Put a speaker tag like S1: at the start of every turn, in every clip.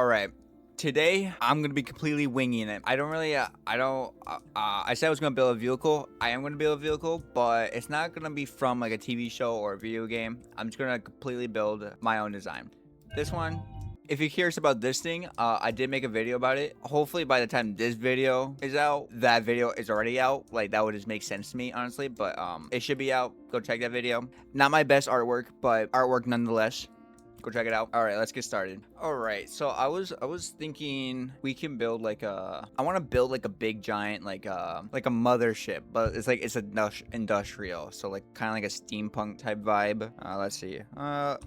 S1: All right. Today, I'm gonna be completely winging it. I don't really, I said I was gonna build a vehicle. I am gonna build a vehicle, but it's not gonna be from like a TV show or a video game. I'm just gonna completely build my own design. This one, if you're curious about this thing, I did make a video about it. Hopefully by the time this video is out, that video is already out. Like that would just make sense to me, honestly, but it should be out. Go check that video. Not my best artwork, but artwork nonetheless. Go check it out. All right, let's get started. All right, so I was thinking we can build like I want to build like a big giant like a mothership, but it's like it's a industrial, so like kind of like a steampunk type vibe. Let's see. I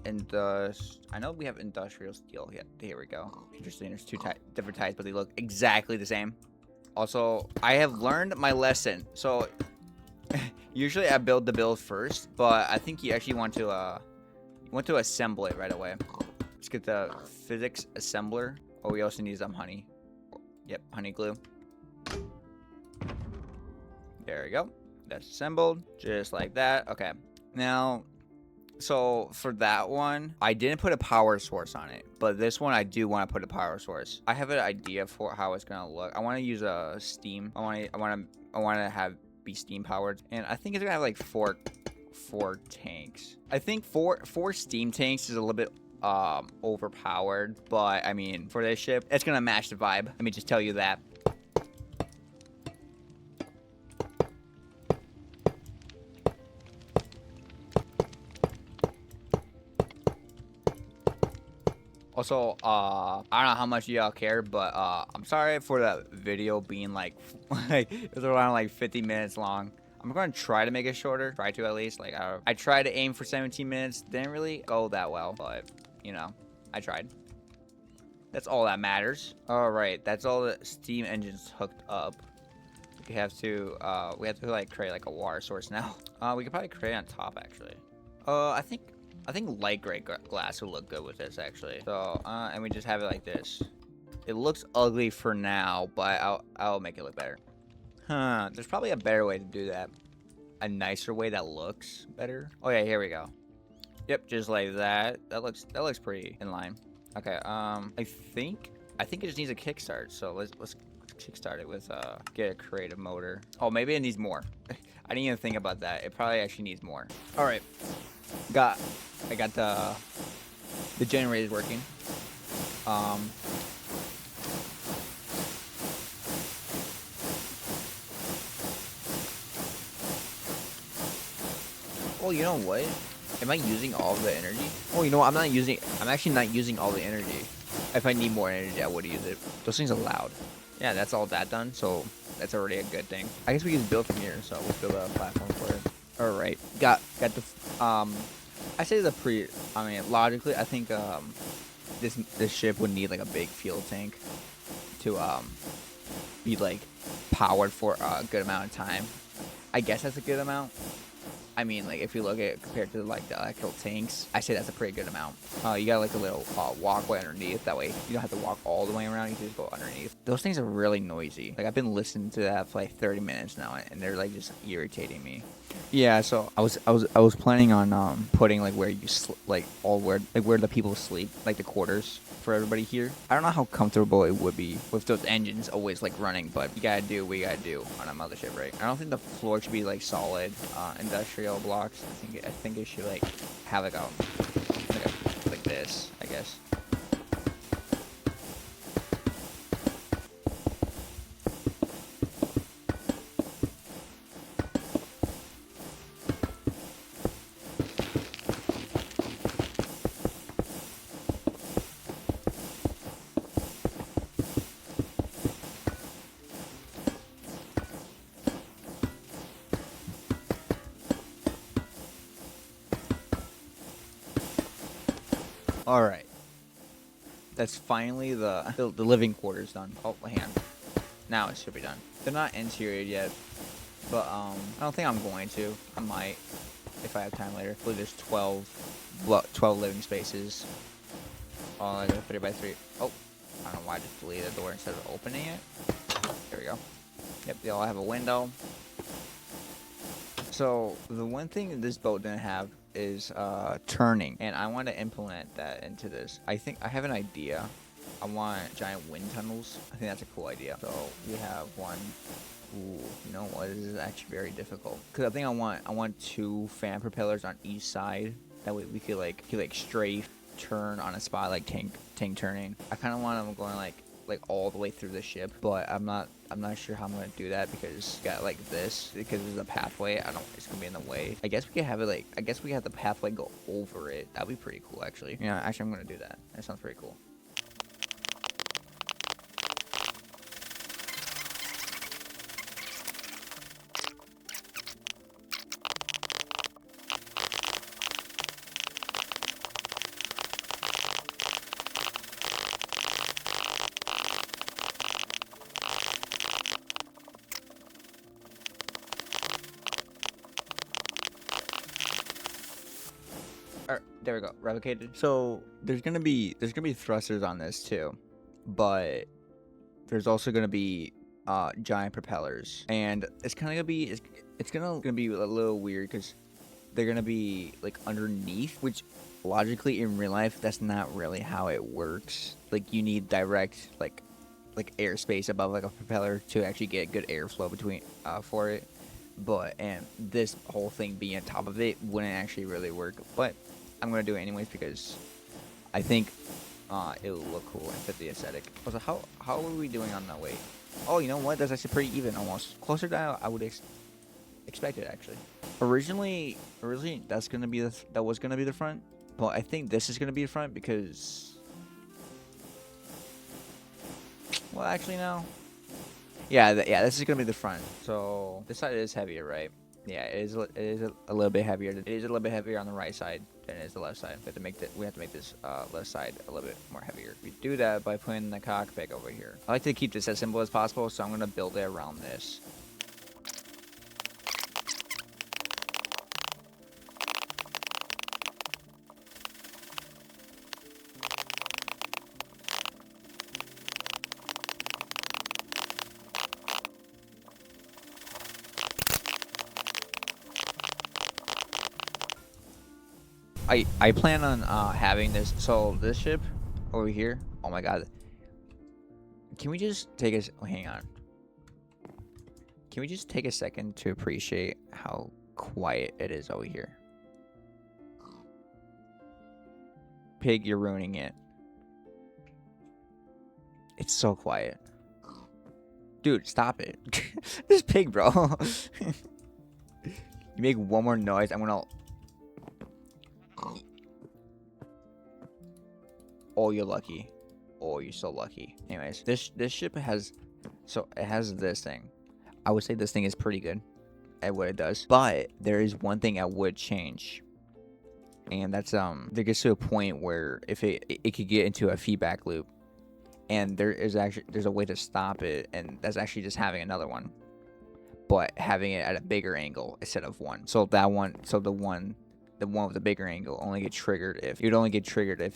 S1: know we have industrial steel. Yeah, here we go. Interesting. There's two different types, but they look exactly the same. Also, I have learned my lesson. So usually I build the build first, but I think you actually want to assemble it right away. Let's get the physics assembler. Oh, we also need some honey. Yep, honey glue. There we go. That's assembled just like that. Okay. Now, so for that one, I didn't put a power source on it, but this one I do want to put a power source. I have an idea for how it's gonna look. I want to use a steam. I want to have be steam powered, and I think it's gonna have like four tanks. I think four steam tanks is a little bit overpowered, but I mean for this ship it's gonna match the vibe. Let me just tell you that. Also, I don't know how much y'all care, but I'm sorry for the video being like it was around like 50 minutes long. I'm going to try to make it shorter. Try to at least. Like, I tried to aim for 17 minutes. Didn't really go that well, but, you know, I tried. That's all that matters. All right. That's all the steam engines hooked up. We have to, like, create, like, a water source now. We could probably create it on top, actually. I think light gray glass would look good with this, actually. So, and we just have it like this. It looks ugly for now, but I'll make it look better. Huh, there's probably a better way to do that. A nicer way that looks better. Oh yeah, here we go. Yep, just like that. That looks pretty in line. Okay, I think it just needs a kickstart. So let's kickstart it with get a creative motor. Oh, maybe it needs more. I didn't even think about that. It probably actually needs more. All right. I got the generators working. Oh, you know what? Am I using all of the energy? Oh, you know what? I'm actually not using all the energy. If I need more energy, I would use it. Those things are loud. Yeah, that's all that done. So that's already a good thing. I guess we can build from here. So we'll build a platform for it. All right. Got the, I say logically, I think, this ship would need like a big fuel tank to, be like powered for a good amount of time. I guess that's a good amount. I mean, like, if you look at it compared to, like, the actual tanks, I say that's a pretty good amount. You got, like, a little walkway underneath. That way, you don't have to walk all the way around. You can just go underneath. Those things are really noisy. Like, I've been listening to that for, like, 30 minutes now, and they're, like, just irritating me. Yeah, so I was planning on putting, like, where you where the people sleep, like, the quarters for everybody here. I don't know how comfortable it would be with those engines always like running, but you gotta do what you gotta do on a mothership, right? I don't think the floor should be like solid industrial blocks. I think it should like have like this, I guess. All right, that's finally the living quarters done. Oh, hang on. Now it should be done. They're not interior yet, but I don't think I'm going to. I might if I have time later. I believe there's 12 living spaces. Oh, like a 3x3. Oh, I don't know why I just deleted the door instead of opening it. There we go. Yep, they all have a window. So the one thing this boat didn't have is turning, and I want to implement that into this. I think I have an idea. I want giant wind tunnels. I think that's a cool idea. So we have one. Ooh, you know what? This is actually very difficult. Cause I think I want 2 fan propellers on each side. That way we could like strafe turn on a spot like tank turning. I kind of want them going like all the way through the ship, but I'm not sure how I'm gonna do that because got like this because there's a pathway. It's gonna be in the way. I guess we could have it like we could have the pathway go over it. That'd be pretty cool actually. Yeah, actually I'm gonna do that. That sounds pretty cool. Alright, there we go. Replicated. So there's gonna be thrusters on this too, but there's also gonna be giant propellers, and it's kind of gonna be it's gonna be a little weird because they're gonna be like underneath, which logically in real life that's not really how it works. Like you need direct like airspace above like a propeller to actually get good airflow between for it. But and this whole thing being on top of it wouldn't actually really work. But I'm gonna do it anyways because I think it'll look cool and fit the aesthetic. Also, how are we doing on that weight? Oh, you know what? That's actually pretty even, almost closer to I would expect it actually. Originally that was gonna be the front, but I think this is gonna be the front because, well, actually no. Yeah, this is gonna be the front. So this side is heavier, right? Yeah, it is a little bit heavier. It is a little bit heavier on the right side than it is the left side. We have to make this left side a little bit more heavier. We do that by putting the cockpit over here. I like to keep this as simple as possible, so I'm gonna build it around this. I plan on having this. So this ship over here. Oh my god. Can we just take a hang on? Can we just take a second to appreciate how quiet it is over here? Pig, you're ruining it. It's so quiet. Dude, stop it. This pig, bro. You make one more noise, I'm gonna... Oh, you're lucky. Oh, you're so lucky. Anyways, this ship has... So, it has this thing. I would say this thing is pretty good at what it does. But, there is one thing I would change. And that's, there gets to a point where if it could get into a feedback loop. And there's a way to stop it. And that's actually just having another one. But having it at a bigger angle instead of one. So that one, the one with the bigger angle only get triggered if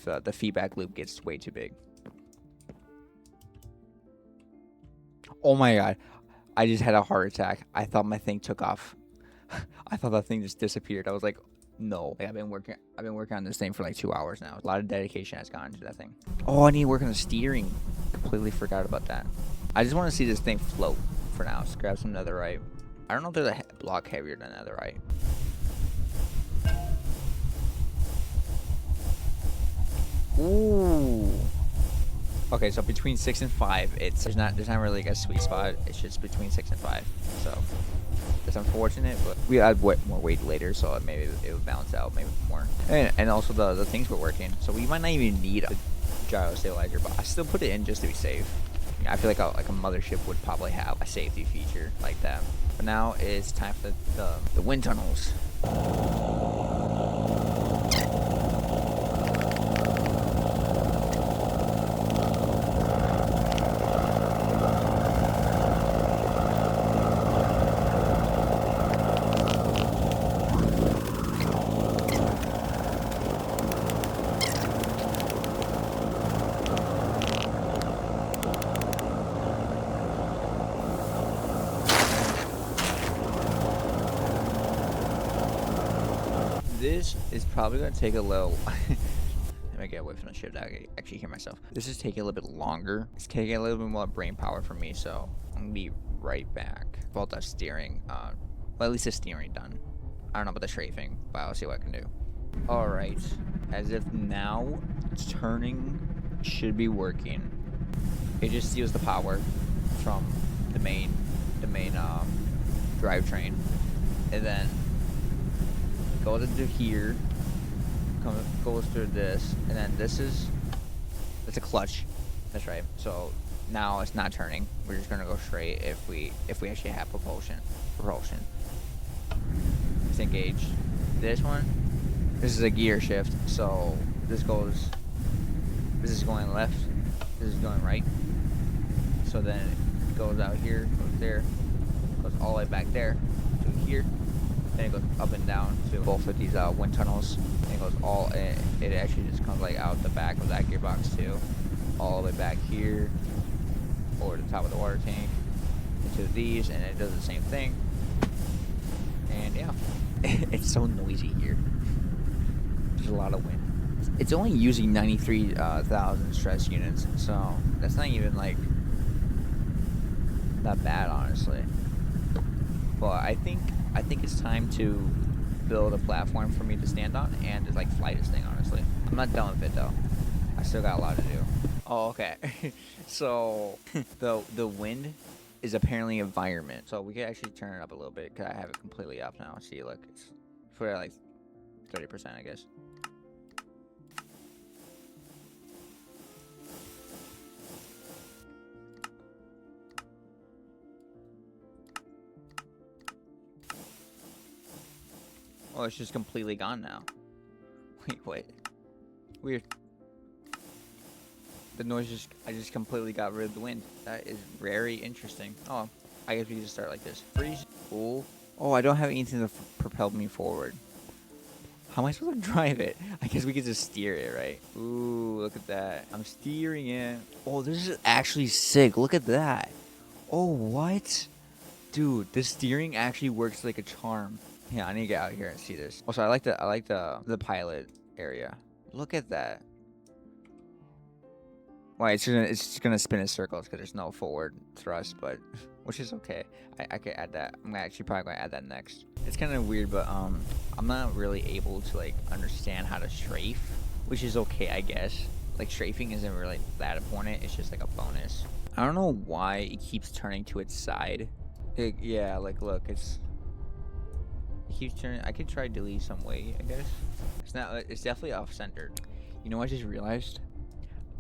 S1: the feedback loop gets way too big. Oh my god, I just had a heart attack. I thought my thing took off. I thought that thing just disappeared. I was like, no. Like, I've been working on this thing for like 2 hours now. A lot of dedication has gone into that thing. Oh, I need to work on the steering. Completely forgot about that. I just want to see this thing float for now. Let's grab some netherite. I don't know if there's a block heavier than netherite. Ooh. Okay, so between 6 and 5, there's not really like a sweet spot. It's just between 6 and 5. So that's unfortunate, but we add more weight later, so maybe it would balance out maybe more. And also the things were working, so we might not even need a gyro stabilizer, but I still put it in just to be safe. I feel like a mothership would probably have a safety feature like that. But now it's time for the wind tunnels. This is probably going to take a little... me get away from the ship that I can actually hear myself. This is taking a little bit longer. It's taking a little bit more brain power for me, so I'm gonna be right back. About that steering, well, at least the steering done. I don't know about the strafing, but I'll see what I can do. All right, as if now turning should be working. It just steals the power from the main drivetrain, and then goes into here, goes through this, and then it's a clutch. That's right. So now it's not turning. We're just gonna go straight if we actually have propulsion. It's engaged. This one, this is a gear shift. So this is going left. This is going right. So then it goes out here, goes there, goes all the way back there to here. Then it goes up and down to both of these wind tunnels. And it goes all. It actually just comes like out the back of that gearbox too, all the way back here, over the top of the water tank, into these, and it does the same thing. And yeah, it's so noisy here. There's a lot of wind. It's only using 93,000 stress units, so that's not even like that bad, honestly. But I think it's time to build a platform for me to stand on and just like fly this thing. Honestly, I'm not done with it though. I still got a lot to do. Oh, okay. So the wind is apparently environment, so we can actually turn it up a little bit because I have it completely up now. See, look, it's put it at like 30%, I guess. Oh, it's just completely gone now. Wait. Weird. The noise I just completely got rid of the wind. That is very interesting. Oh, I guess we can just start like this. Freeze. Cool. Oh, I don't have anything to propel me forward. How am I supposed to drive it? I guess we could just steer it, right? Ooh, look at that. I'm steering it. Oh, this is actually sick. Look at that. Oh, what? Dude, the steering actually works like a charm. Yeah, I need to get out here and see this. Also, I like the pilot area. Look at that. Well, it's just gonna spin in circles because there's no forward thrust, but which is okay. I could add that. I'm actually probably gonna add that next. It's kind of weird, but I'm not really able to like understand how to strafe, which is okay, I guess. Like strafing isn't really that important. It's just like a bonus. I don't know why it keeps turning to its side. Yeah, like look, it keeps turning. I could try delete some weight, I guess. It's definitely off-centered. You know what I just realized?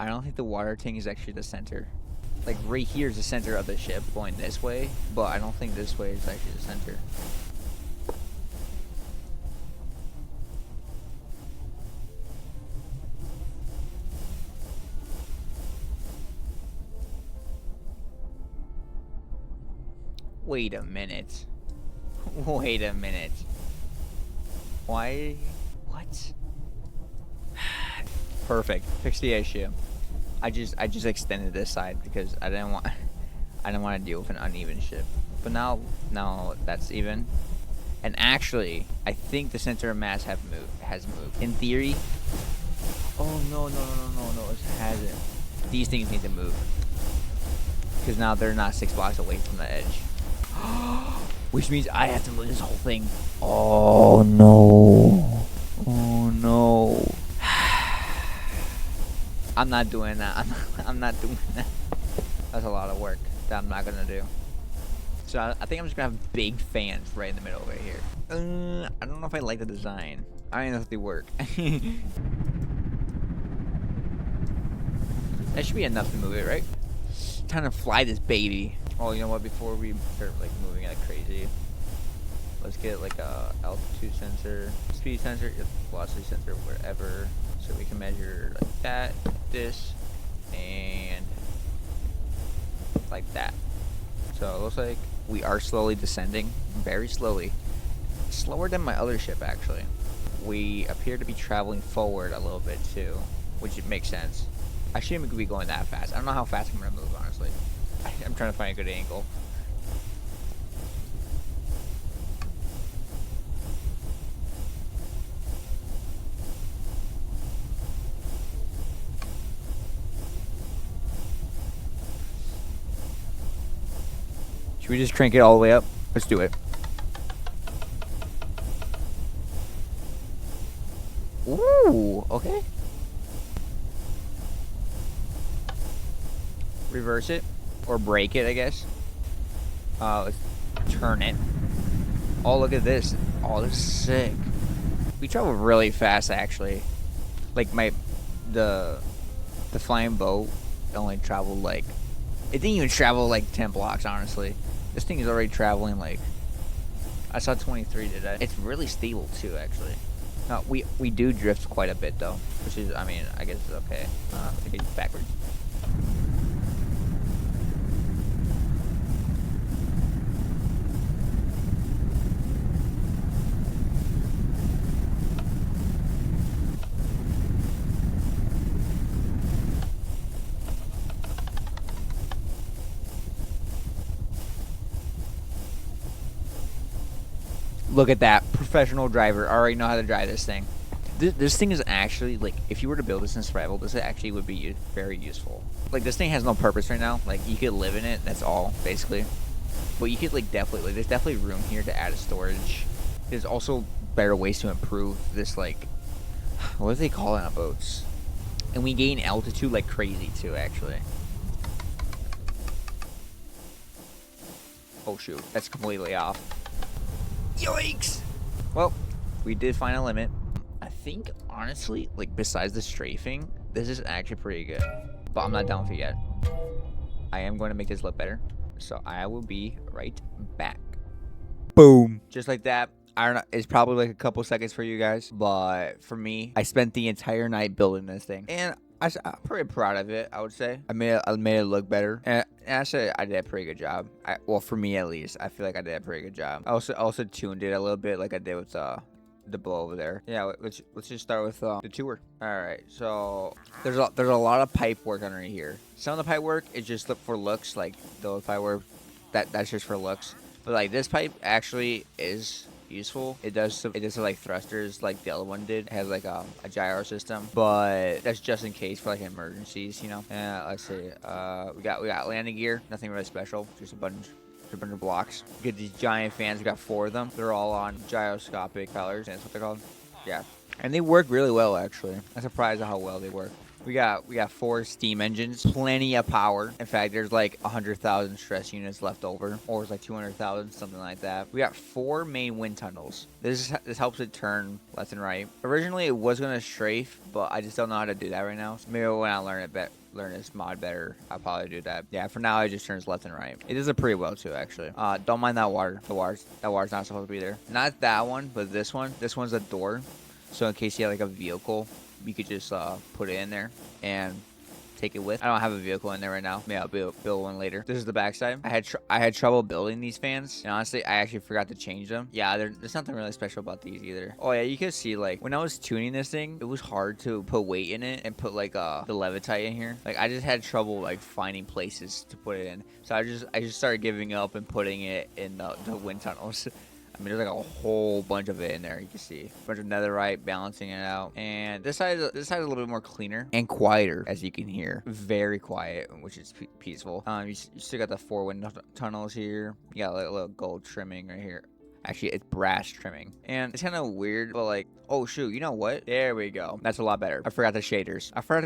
S1: I don't think the water tank is actually the center. Like right here is the center of the ship going this way, but I don't think this way is actually the center. Wait a minute. Wait a minute. Why? What? Perfect. Fix the issue. I just extended this side because I didn't want to deal with an uneven ship. But now that's even. And actually, I think the center of mass has moved. In theory. Oh no, it hasn't. These things need to move. Because now they're not 6 blocks away from the edge. Which means I have to move this whole thing. Oh no. Oh no. I'm not doing that. I'm not doing that. That's a lot of work that I'm not gonna do. So I think I'm just gonna have big fans right in the middle right here. I don't know if I like the design. I don't know if they work. That should be enough to move it, right? Time to fly this baby. Oh, you know what? Before we start like moving it like crazy, let's get like a altitude sensor, speed sensor, velocity sensor, wherever, so we can measure like that, this, and like that. So it looks like we are slowly descending, very slowly, slower than my other ship actually. We appear to be traveling forward a little bit too, which makes sense. I shouldn't be going that fast. I don't know how fast I'm gonna move, honestly. I'm trying to find a good angle. Should we just crank it all the way up? Let's do it. Ooh, okay. Reverse it. Or break it, I guess. Let's turn it. Oh, look at this. Oh, this is sick. We travel really fast, actually. Like, the flying boat only traveled, like... It didn't even travel, like, 10 blocks, honestly. This thing is already traveling, like... I saw 23 today. It's really stable, too, actually. We do drift quite a bit, though. Which is, I mean, I guess it's okay. Take it backwards. Look at that. Professional driver. Already know how to drive this thing. This thing is actually, like, if you were to build this in survival, this actually would be very useful. Like, this thing has no purpose right now. Like, you could live in it. That's all, basically. But you could, like, definitely, like, there's definitely room here to add a storage. There's also better ways to improve this, like, what do they call it on boats? And we gain altitude like crazy, too, actually. Oh, shoot. That's completely off. Yikes! Well, we did find a limit. I think, honestly, like, besides the strafing, this is actually pretty good. But I'm not done with it yet. I am going to make this look better. So I will be right back. Boom. Just like that. I don't know. It's probably like a couple seconds for you guys. But for me, I spent the entire night building this thing. And I'm pretty proud of it, I would say. I made it look better. And I said I did a pretty good job. Well, for me at least, I feel like I did a pretty good job. I also tuned it a little bit like I did with the blow over there. Yeah, let's just start with the tour. All right, so there's a lot of pipe work underneath here. Some of the pipe work is just for looks, like the pipe work that's just for looks. But like this pipe actually is useful. It does like thrusters like the other one did. It has like a gyro system, but that's just in case for like emergencies, you know. Let's see. We got landing gear. Nothing really special. Just a bunch of blocks. We get these giant fans. We got 4 of them. They're all on gyroscopic propellers. That's what they're called. Yeah, and they work really well actually. I'm surprised at how well they work. We got 4 steam engines, plenty of power. In fact, there's like 100,000 stress units left over, or it's like 200,000, something like that. We got 4 main wind tunnels. This helps it turn left and right. Originally, it was gonna strafe, but I just don't know how to do that right now. So maybe when I learn this mod better, I'll probably do that. Yeah, for now, it just turns left and right. It does it pretty well too, actually. Don't mind that water. That water's not supposed to be there. Not that one, but this one. This one's a door. So in case you have like a vehicle, you could just put it in there and take it with. I don't have a vehicle in there right now. Maybe I'll build one later. This is the backside. I had trouble building these fans, and honestly, I actually forgot to change them. Yeah, there's nothing really special about these either. Oh yeah, you can see like when I was tuning this thing, it was hard to put weight in it and put like the Levitite in here. Like I just had trouble like finding places to put it in. So I just started giving up and putting it in the wind tunnels. I mean, there's like a whole bunch of it in there. You can see a bunch of netherite balancing it out. And this side is a little bit more cleaner and quieter, as you can hear. Very quiet, which is peaceful. You still got the 4 wind tunnels here. You got like a little gold trimming right here. Actually, it's brass trimming. And it's kind of weird, but like, oh shoot, you know what? There we go. That's a lot better. I forgot the shaders. I forgot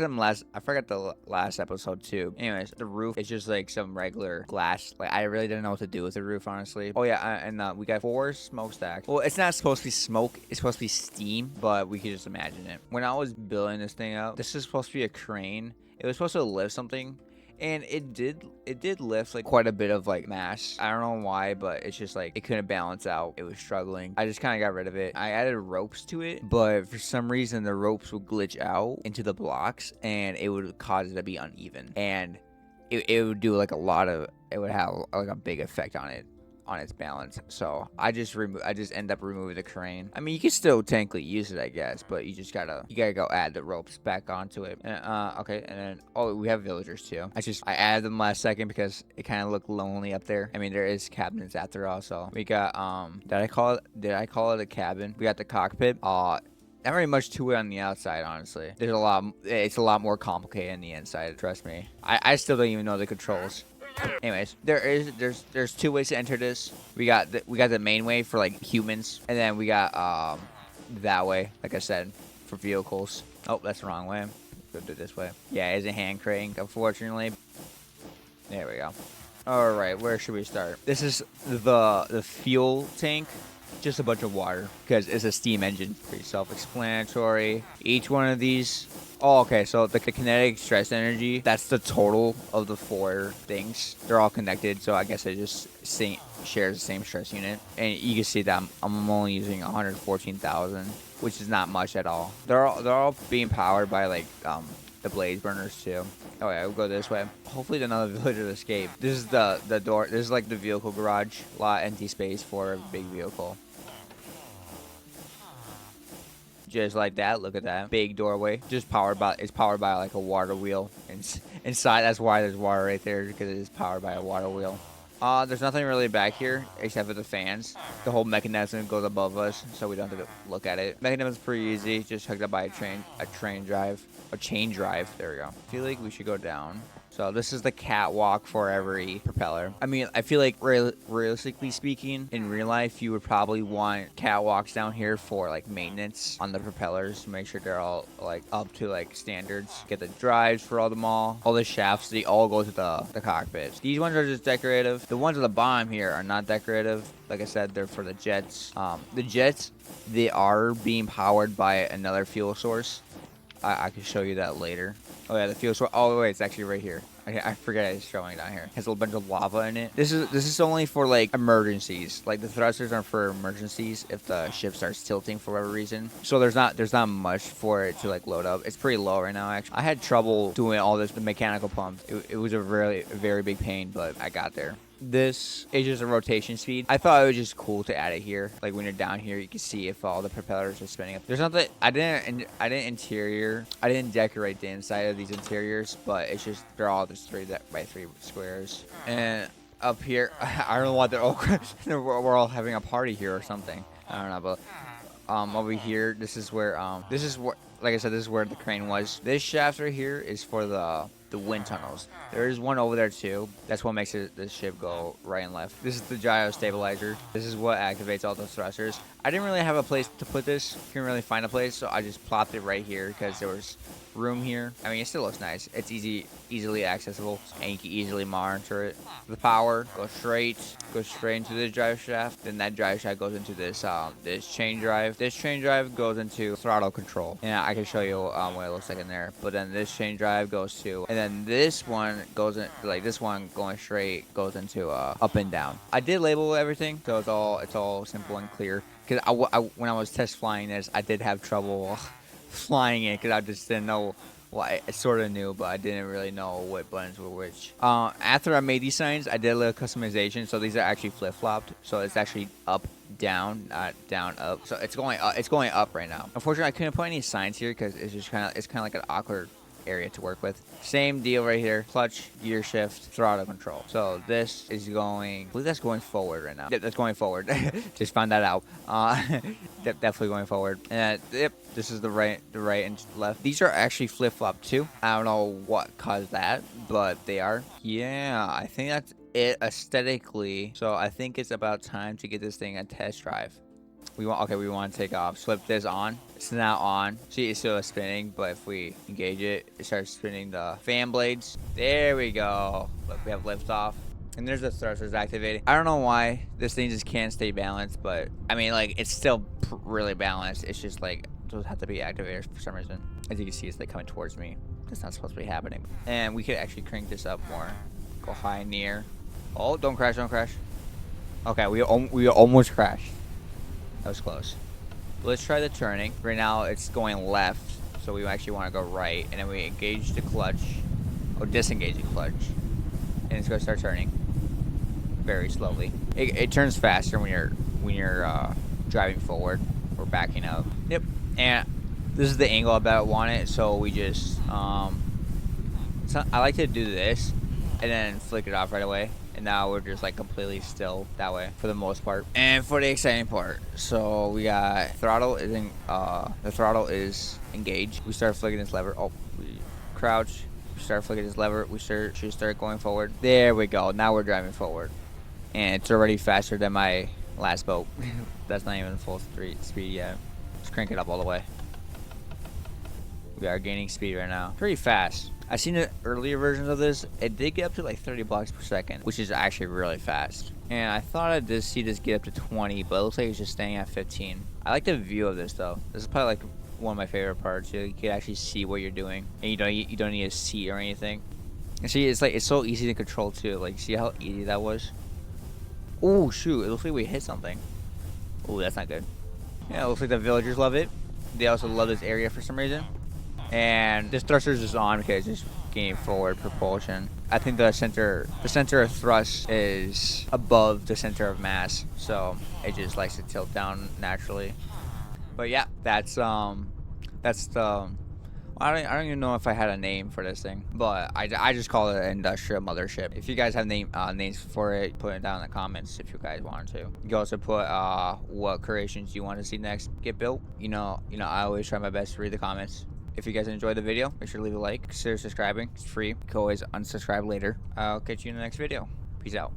S1: the last episode too. Anyways, the roof is just like some regular glass. Like I really didn't know what to do with the roof, honestly. Oh yeah, and we got 4 smokestacks. Well, it's not supposed to be smoke. It's supposed to be steam, but we could just imagine it. When I was building this thing out, this is supposed to be a crane. It was supposed to lift something. And it did lift like quite a bit of like mass. I don't know why, but it's just like it couldn't balance out. It was struggling. I just kind of got rid of it. I added ropes to it, but for some reason the ropes would glitch out into the blocks and it would cause it to be uneven. And it would do like it would have like a big effect on its balance. So I just end up removing the crane. I mean, you can still technically use it, I guess, but you gotta go add the ropes back onto it. And, okay, and then we have villagers too. I added them last second because it kind of looked lonely up there. I mean, there is cabins after all. So we got did I call it a cabin? We got the cockpit. Not very much to it on the outside, honestly. It's a lot more complicated on the inside, trust me. I still don't even know the controls. Anyways, there's two ways to enter this. We got the main way for like humans, and then we got that way, like I said, for vehicles. Oh, that's the wrong way. Go do it this way. Yeah, it's a hand crank, unfortunately. There we go. All right, where should we start? This is the fuel tank. Just a bunch of water because it's a steam engine. Pretty self-explanatory. Each one of these. Oh, okay. So the kinetic stress energy, that's the total of the four things. They're all connected, so I guess it just shares the same stress unit. And you can see that I'm only using 114,000, which is not much at all. They're all being powered by like the blaze burners too. Oh yeah, we'll go this way. Hopefully none of the villagers escape. This is the door. This is like the vehicle garage. A lot of empty space for a big vehicle. Just like that. Look at that big doorway. Just powered by. It's powered by like a water wheel. Inside, that's why there's water right there, because it is powered by a water wheel. There's nothing really back here except for the fans. The whole mechanism goes above us, so we don't have to look at it. Mechanism's pretty easy, just hooked up by a chain drive. There we go. I feel like we should go down. So this is the catwalk for every propeller. I mean, I feel like realistically speaking, in real life, you would probably want catwalks down here for like maintenance on the propellers to make sure they're all like up to like standards. Get the drives for all them all the shafts. They all go to the cockpits. These ones are just decorative. The ones at the bottom here are not decorative. Like I said, they're for the jets. The jets, they are being powered by another fuel source. I can show you that later. Oh yeah, the fuel source. Oh wait, it's actually right here. I forget it's showing down here. It has a bunch of lava in it. This is only for like emergencies. Like the thrusters are for emergencies if the ship starts tilting for whatever reason. So there's not much for it to like load up. It's pretty low right now actually. I had trouble doing all this mechanical pumps. It was a very big pain, but I got there. This is just a rotation speed. I thought it was just cool to add it here. Like when you're down here, you can see if all the propellers are spinning up. There's nothing. I didn't decorate the inside of these interiors, but it's just they're all just 3x3 squares. And up here, I don't know what they're all. We're all having a party here or something. I don't know, but over here, this is where like I said, this is where the crane was. This shaft right here is for the wind tunnels. There is one over there too. That's what makes the ship go right and left. This is the gyro stabilizer. This is what activates all the thrusters. I didn't really have a place to put this. Couldn't really find a place, so I just plopped it right here because there was room here. I mean, it still looks nice. It's easily accessible, and you can easily monitor it. The power goes straight into the drive shaft. Then that drive shaft goes into this chain drive. This chain drive goes into throttle control, and I can show you what it looks like in there. But then this chain drive goes to, and then this one goes in, like this one going straight goes into up and down. I did label everything, so it's all simple and clear. Because when I was test flying this, I did have trouble flying it because I just didn't know. Well, I sort of knew, but I didn't really know what buttons were which. After I made these signs, I did a little customization. So these are actually flip-flopped. So it's actually up, down, not down, up. So it's going up right now. Unfortunately, I couldn't put any signs here because it's kind of like an awkward area to work with. Same deal right here. Clutch, gear shift, throttle control. So this is going, I believe that's going forward right now. Yep, that's going forward. Just found that out. Definitely going forward. And yep, this is the right and left. These are actually flip-flopped too. I don't know what caused that, but they are. Yeah, I think that's it aesthetically. So I think it's about time to get this thing a test drive. We want to take off. Flip this on. It's now on. See, it's still spinning, but if we engage it, it starts spinning the fan blades. There we go. Look, we have lift off. And there's the thrusters activating. I don't know why this thing just can't stay balanced, but I mean, like, it's still really balanced. It's just like those have to be activated for some reason. As you can see, it's like coming towards me. That's not supposed to be happening. And we could actually crank this up more. Go high, near. Oh, don't crash, don't crash. Okay, we almost crashed. That was close. Let's try the turning. Right now, it's going left, so we actually want to go right, and then we engage the clutch, or disengage the clutch, and it's going to start turning very slowly. It turns faster when you're driving forward or backing up. Yep. And this is the angle I want it, so we just I like to do this, and then flick it off right away. And now we're just like completely still that way for the most part. And for the exciting part, so we got throttle is the throttle is engaged. We start flicking this lever. Oh, we crouch, start flicking this lever, we should start going forward. There we go. Now we're driving forward. And it's already faster than my last boat. That's not even full speed yet. Let's crank it up all the way. We are gaining speed right now. Pretty fast. I've seen the earlier versions of this. It did get up to like 30 blocks per second, which is actually really fast. And I thought I did see this get up to 20, but it looks like it's just staying at 15. I like the view of this though. This is probably like one of my favorite parts. You can actually see what you're doing, and you don't need a seat or anything. And see, it's so easy to control too. Like, see how easy that was? Oh shoot! It looks like we hit something. Oh, that's not good. Yeah, it looks like the villagers love it. They also love this area for some reason. And this thruster is just on because it's gaining forward propulsion. I think the center of thrust is above the center of mass, so it just likes to tilt down naturally. But yeah, that's the. I don't even know if I had a name for this thing, but I just call it an industrial mothership. If you guys have names for it, put it down in the comments if you guys wanted to. You can also put what creations you want to see next get built. You know, I always try my best to read the comments. If you guys enjoyed the video, make sure to leave a like, consider subscribing. It's free. You can always unsubscribe later. I'll catch you in the next video. Peace out.